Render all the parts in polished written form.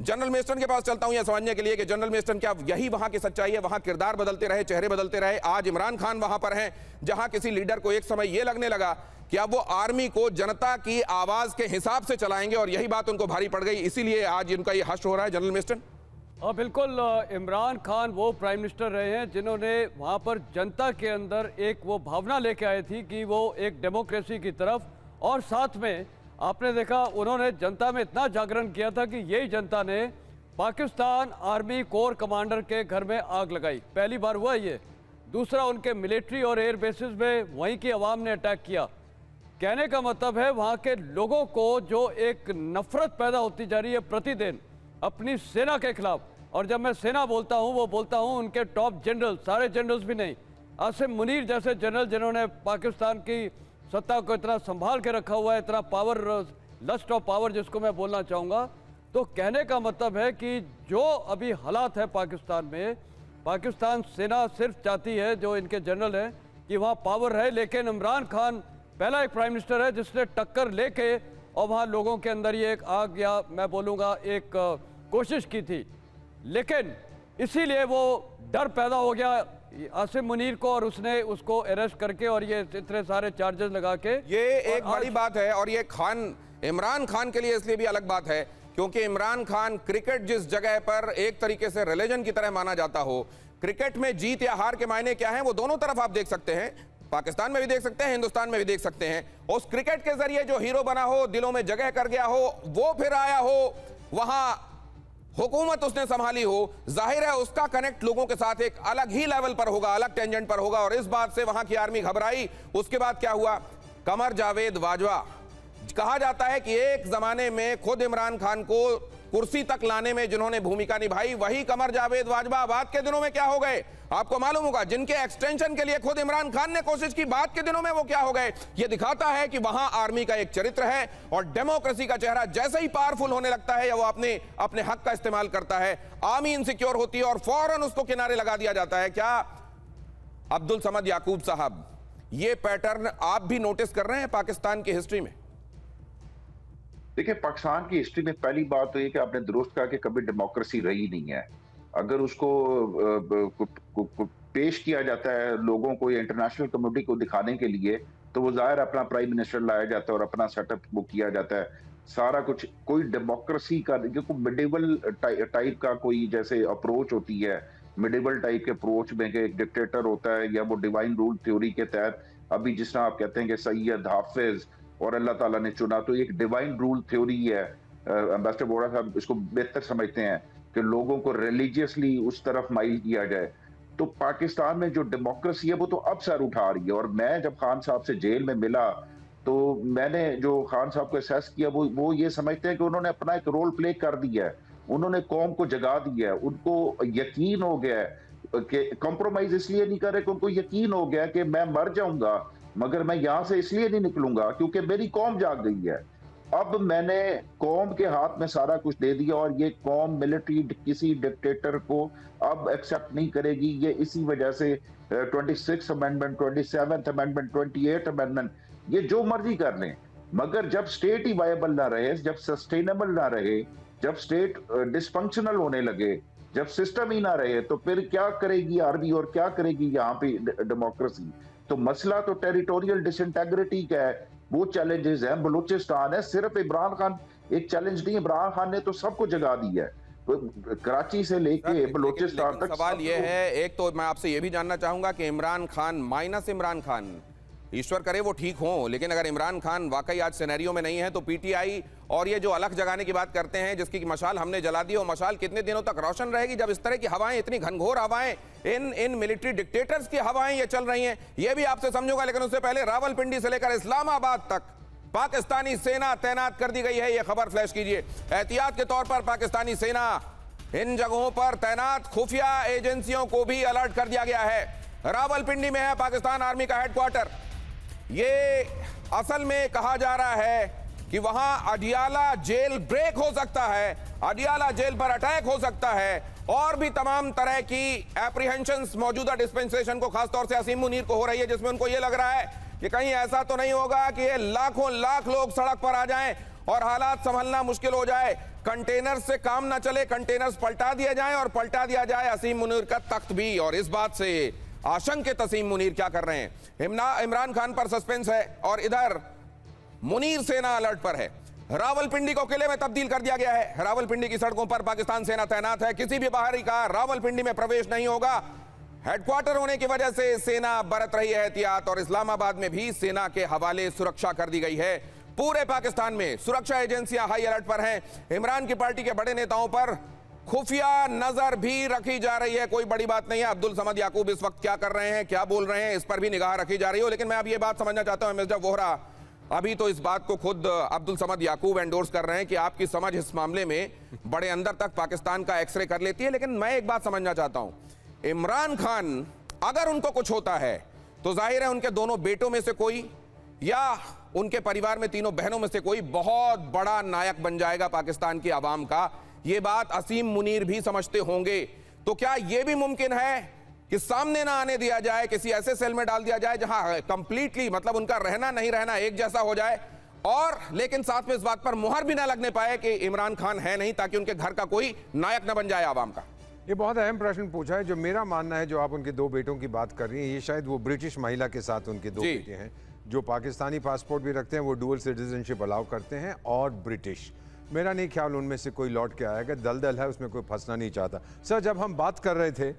General Meston के पास चलता हूं यह समझने के लिए कि जनरल मेस्टन क्या यही वहां की सच्चाई है? वहां किरदार बदलते रहे, चेहरे बदलते रहे। आज इमरान खान वहां पर हैं जहां किसी लीडर को एक समय यह लगने लगा कि अब वो आर्मी को जनता की आवाज के हिसाब से चलाएंगे और यही बात उनको भारी पड़ गई, इसीलिए आज इनका ये हश्र हो रहा है। जनरल मेस्टन बिल्कुल, इमरान खान वो प्राइम मिनिस्टर रहे हैं जिन्होंने वहाँ पर जनता के अंदर एक वो भावना लेके आए थी कि वो एक डेमोक्रेसी की तरफ, और साथ में आपने देखा उन्होंने जनता में इतना जागरण किया था कि यही जनता ने पाकिस्तान आर्मी कोर कमांडर के घर में आग लगाई। पहली बार हुआ ये। दूसरा, उनके मिलिट्री और एयर बेसिस में वहीं की आवाम ने अटैक किया। कहने का मतलब है वहाँ के लोगों को जो एक नफरत पैदा होती जा रही है प्रतिदिन अपनी सेना के खिलाफ। और जब मैं सेना बोलता हूँ वो बोलता हूँ उनके टॉप जनरल, सारे जनरल्स भी नहीं, आसिम मुनीर जैसे जनरल जिन्होंने पाकिस्तान की सत्ता को इतना संभाल के रखा हुआ है, इतना पावर, लस्ट ऑफ पावर जिसको मैं बोलना चाहूँगा। तो कहने का मतलब है कि जो अभी हालात है पाकिस्तान में, पाकिस्तान सेना सिर्फ चाहती है, जो इनके जनरल हैं, कि वहाँ पावर है, लेकिन इमरान खान पहला एक प्राइम मिनिस्टर है जिसने टक्कर लेके और वहाँ लोगों के अंदर ये एक आग, या मैं बोलूँगा एक कोशिश की थी, लेकिन इसीलिए वो डर पैदा हो गया आसिम मुनीर को और उसने उसको अरेस्ट करके और ये इतने सारे चार्जेस लगा के। ये एक बड़ी बात है और ये इमरान खान के लिए इसलिए भी अलग बात है क्योंकि इमरान खान क्रिकेट जिस जगह पर एक तरीके से रिलीजन की तरह माना जाता हो, क्रिकेट में जीत या हार के मायने क्या हैं वो दोनों तरफ आप देख सकते हैं, पाकिस्तान में भी देख सकते हैं, हिंदुस्तान में भी देख सकते हैं। उस क्रिकेट के जरिए जो हीरो बना हो, दिलों में जगह कर गया हो, वो फिर आया हो, वहां हुकूमत उसने संभाली हो, जाहिर है उसका कनेक्ट लोगों के साथ एक अलग ही लेवल पर होगा, अलग टेंजेंट पर होगा। और इस बात से वहां की आर्मी घबराई। उसके बाद क्या हुआ? कमर जावेद बाजवा, कहा जाता है कि एक जमाने में खुद इमरान खान को कुर्सी तक लाने में जिन्होंने भूमिका निभाई, वही कमर जावेद बाजवा बाद के दिनों में क्या हो गए आपको मालूम होगा। जिनके एक्सटेंशन के लिए खुद इमरान खान ने कोशिश की, बाद के दिनों में वो क्या हो गए। ये दिखाता है कि वहां आर्मी का एक चरित्र है और डेमोक्रेसी का चेहरा जैसे ही पावरफुल होने लगता है या वो अपने हक का इस्तेमाल करता है, आर्मी इनसिक्योर होती है और फौरन उसको किनारे लगा दिया जाता है। क्या अब्दुल समद याकूब साहब, ये पैटर्न आप भी नोटिस कर रहे हैं पाकिस्तान की हिस्ट्री में? देखिए, पाकिस्तान की हिस्ट्री में पहली बात तो ये कि आपने दुरुस्त कहा कि कभी डेमोक्रेसी रही नहीं है। अगर उसको पेश किया जाता है लोगों को या इंटरनेशनल कम्युनिटी को दिखाने के लिए, तो वो जाहिर अपना प्राइम मिनिस्टर लाया जाता है और अपना सेटअप वो किया जाता है। सारा कुछ कोई डेमोक्रेसी का, कोई मिडिवल टाइप का कोई जैसे अप्रोच होती है, मिडिवल टाइप के अप्रोच में कि एक डिक्टेटर होता है या वो डिवाइन रूल थ्योरी के तहत, अभी जिस तरह आप कहते हैं कि सैयद हाफिज और अल्लाह ताला ने चुना, तो एक डिवाइन रूल थ्योरी है। एम्बेसडर बोरा साहब इसको बेहतर समझते हैं कि लोगों को रिलीजियसली उस तरफ माइल किया जाए। तो पाकिस्तान में जो डेमोक्रेसी है वो तो अब सर उठा रही है। और मैं जब खान साहब से जेल में मिला तो मैंने जो खान साहब को असेस किया, वो ये समझते हैं कि उन्होंने अपना एक रोल प्ले कर दिया है, उन्होंने कौम को जगा दिया है, उनको यकीन हो गया है कि कंप्रोमाइज इसलिए नहीं कर रहे कि उनको यकीन हो गया कि मैं मर जाऊंगा मगर मैं यहां से इसलिए नहीं निकलूंगा क्योंकि मेरी कौम जाग गई है। अब मैंने कौम के हाथ में सारा कुछ दे दिया और ये कौम मिलिट्री किसी डिक्टेटर को अब एक्सेप्ट नहीं करेगी। ये इसी वजह से 26 अमेंडमेंट, 27 अमेंडमेंट, 28 अमेंडमेंट, ये जो मर्जी कर लें, मगर जब स्टेट ही वायबल ना रहे, जब सस्टेनेबल ना रहे, जब स्टेट डिसफंक्शनल होने लगे, जब सिस्टम ही ना रहे, तो फिर क्या करेगी आर्मी और क्या करेगी यहाँ पे डेमोक्रेसी। तो मसला तो टेरिटोरियल डिसइंटेग्रिटी का है, वो चैलेंजेस हैं। बलूचिस्तान है, सिर्फ इमरान खान एक चैलेंज नहीं, इमरान खान ने तो सबको जगा दिया है, कराची से लेके बलूचिस्तान तक। सवाल ये है, एक तो मैं आपसे ये भी जानना चाहूंगा कि इमरान खान माइनस इमरान खान, ईश्वर करे वो ठीक हो, लेकिन अगर इमरान खान वाकई आज सिनेरियो में नहीं है तो पीटीआई और ये जो अलग जगाने की बात करते हैं जिसकी मशाल हमने जला दी, और मशाल कितने दिनों तक रोशन रहेगी जब इस तरह की हवाएं, इतनी घनघोर हवाएं, इन मिलिट्री डिक्टेटर्स की हवाएं ये चल रही हैं, ये भी आपसे समझूंगा। लेकिन उससे पहले रावलपिंडी से लेकर इस्लामाबाद तक पाकिस्तानी सेना तैनात कर दी गई है, ये खबर फ्लैश कीजिए। एहतियात के तौर पर पाकिस्तानी सेना इन जगहों पर तैनात खुफिया एजेंसियों को भी अलर्ट कर दिया गया है। रावलपिंडी में है पाकिस्तान आर्मी का हेडक्वार्टर। ये असल में कहा जा रहा है कि वहां अडियाला जेल ब्रेक हो सकता है, अडियाला जेल पर अटैक हो सकता है और भी तमाम तरह की एप्रीहेंशंस मौजूदा डिस्पेंसेशन को, खासतौर से आसिम मुनीर को हो रही है, जिसमें उनको ये लग रहा है कि कहीं ऐसा तो नहीं होगा कि ये लाखों लाख लोग सड़क पर आ जाएं और हालात संभलना मुश्किल हो जाए, कंटेनर से काम ना चले, कंटेनर्स पलटा दिया जाए और पलटा दिया जाए असीम मुनीर का तख्त भी। और इस बात से आशंकित असीम मुनीर क्या कर रहे हैं? इमरान खान पर सस्पेंस है और इधर मुनीर सेना अलर्ट पर है। रावलपिंडी को किले में तब्दील कर दिया गया है। रावलपिंडी की सड़कों पर पाकिस्तान सेना तैनात है। किसी भी बाहरी का रावलपिंडी में प्रवेश नहीं होगा। हेडक्वार्टर होने की वजह से सेना बरत रही है एहतियात और इस्लामाबाद में भी सेना के हवाले सुरक्षा कर दी गई है। पूरे पाकिस्तान में सुरक्षा एजेंसियां हाई अलर्ट पर हैं। इमरान की पार्टी के बड़े नेताओं पर खुफिया नजर भी रखी जा रही है। कोई बड़ी बात नहीं है। अब्दुल समद याकूब इस वक्त क्या कर रहे हैं, क्या बोल रहे हैं, इस पर भी निगाह रखी जा रही है। लेकिन मैं अब ये बात समझना चाहता हूं मिर्जा वोहरा, अभी तो इस बात को खुद अब्दुल समद याकूब एंडोर्स कर रहे हैं कि आपकी समझ इस मामले में बड़े अंदर तक पाकिस्तान का एक्सरे कर लेती है। लेकिन मैं एक बात समझना चाहता हूं, इमरान खान अगर उनको कुछ होता है तो जाहिर है उनके दोनों बेटों में से कोई या उनके परिवार में तीनों बहनों में से कोई बहुत बड़ा नायक बन जाएगा पाकिस्तान की आवाम का। यह बात असीम मुनीर भी समझते होंगे। तो क्या यह भी मुमकिन है कि सामने ना आने दिया जाए, किसी ऐसे सेल में डाल दिया जाए जहां कंप्लीटली मतलब उनका रहना नहीं रहना एक जैसा हो जाए, और लेकिन साथ में इस बात पर मुहर भी ना लगने पाए कि इमरान खान है नहीं, ताकि उनके घर का कोई नायक ना बन जाए आवाम का? ये बहुत अहम प्रश्न पूछा है। जो मेरा मानना है, जो आप उनके दो बेटों की बात कर रही हैं, ये शायद वो ब्रिटिश महिला के साथ उनके दो बेटे हैं जो पाकिस्तानी पासपोर्ट भी रखते हैं, वो डुअल सिटीजनशिप अलाउ करते हैं, और ब्रिटिश। मेरा नहीं ख्याल उनमें से कोई लौट के आएगा। दलदल है, उसमें कोई फंसना नहीं चाहता। सर, जब हम बात कर रहे थे,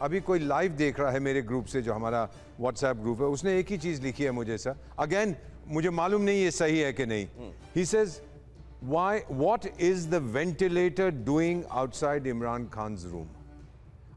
अभी कोई लाइव देख रहा है मेरे ग्रुप से, जो हमारा व्हाट्सएप ग्रुप है, उसने एक ही चीज़ लिखी है मुझे सर। अगेन मुझे मालूम नहीं ये सही है कि नहीं। He says, what is the ventilator doing outside Imran Khan's room?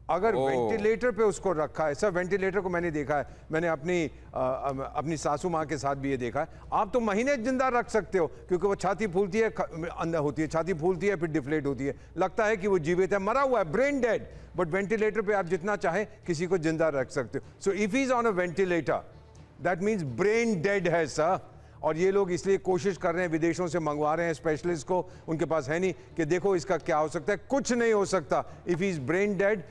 अगर वेंटिलेटर पे उसको रखा है, सर वेंटिलेटर को मैंने देखा है, मैंने अपनी सासू माँ के साथ भी ये देखा है। आप तो महीने जिंदा रख सकते हो, क्योंकि वो छाती फूलती है, अंदर होती है, छाती फूलती है, फिर डिफ्लेट होती है, लगता है कि वो जीवित है, मरा हुआ है, ब्रेन डेड। बट वेंटिलेटर पे आप जितना चाहें किसी को जिंदा रख सकते हो। So if he is on a ventilator, that means brain dead है सर। और ये लोग इसलिए कोशिश कर रहे हैं, विदेशों से मंगवा रहे हैं स्पेशलिस्ट को, उनके पास है नहीं, कि देखो इसका क्या हो सकता है। कुछ नहीं हो सकता। If he is brain dead,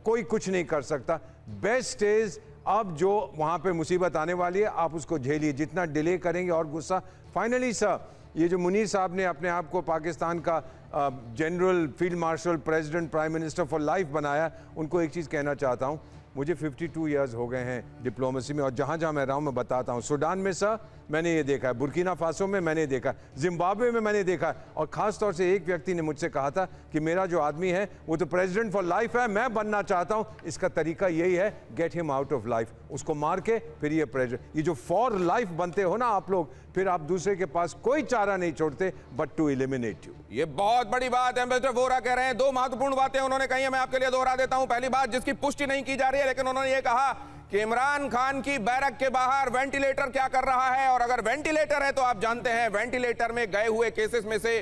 कोई कुछ नहीं कर सकता। बेस्ट इज, अब जो वहां पे मुसीबत आने वाली है, आप उसको झेलिए। जितना डिले करेंगे और गुस्सा। फाइनली सर, ये जो मुनीर साहब ने अपने आप को पाकिस्तान का general, field marshal, president, prime minister for life बनाया, उनको एक चीज़ कहना चाहता हूँ। मुझे 52 इयर्स हो गए हैं डिप्लोमेसी में, और जहाँ जहाँ मैं रहा हूँ मैं बताता हूँ। सूडान में सर मैंने ये देखा है, बुर्किना फासो में मैंने देखा है, जिम्बाब्वे में मैंने देखा है, और ख़ास तौर से एक व्यक्ति ने मुझसे कहा था कि मेरा जो आदमी है वो तो प्रेसिडेंट फॉर लाइफ है, मैं बनना चाहता हूँ। इसका तरीका यही है, get him out of life, उसको मार के फिर ये प्रेसिडेंट। ये जो फॉर लाइफ बनते हो ना आप लोग, फिर आप दूसरे के पास कोई चारा नहीं छोड़ते बट टू एलिमिनेट यू। ये बहुत बड़ी बात है। मिस्टर वोहरा कह रहे हैं, दो महत्वपूर्ण बातें उन्होंने कही है, मैं आपके लिए दोहरा देता हूं। पहली बात जिसकी पुष्टि नहीं की जा रही है, लेकिन उन्होंने ये कहा कि इमरान खान की बैरक के बाहर वेंटिलेटर क्या कर रहा है, और अगर वेंटिलेटर है तो आप जानते हैं वेंटिलेटर में गए हुए केसेस में से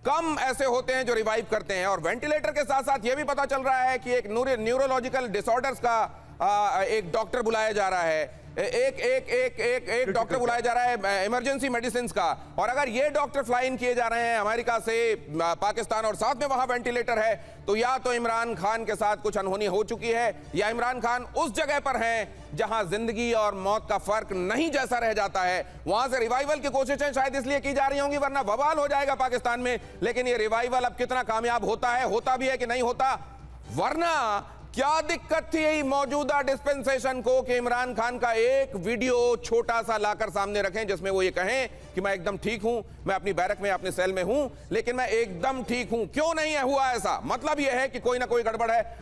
कम ऐसे होते हैं जो रिवाइव करते हैं। और वेंटिलेटर के साथ साथ यह भी पता चल रहा है कि एक न्यूरोलॉजिकल डिसऑर्डर्स का एक डॉक्टर बुलाया जा रहा है, एक डॉक्टर बुलाया जा रहा है इमरजेंसी मेडिसिन का। और अगर ये डॉक्टर फ्लाई इन किए जा रहे हैं अमेरिका से पाकिस्तान, और साथ में वहां वेंटिलेटर है, तो या तो इमरान खान के साथ कुछ अनहोनी हो चुकी है, या इमरान खान उस जगह पर हैं जहां जिंदगी और मौत का फर्क नहीं जैसा रह जाता है। वहां से रिवाइवल की कोशिशें शायद इसलिए की जा रही होंगी, वरना बवाल हो जाएगा पाकिस्तान में। लेकिन ये रिवाइवल अब कितना कामयाब होता है, होता भी है कि नहीं होता, वरना क्या दिक्कत थी मौजूदा डिस्पेंसेशन को कि इमरान खान का एक वीडियो छोटा सा लाकर सामने रखें जिसमें वो ये कहें कि मैं एकदम ठीक हूं, मैं अपनी बैरक में अपने सेल में हूं, लेकिन मैं एकदम ठीक हूं। क्यों नहीं है हुआ ऐसा? मतलब यह है कि कोई ना कोई गड़बड़ है।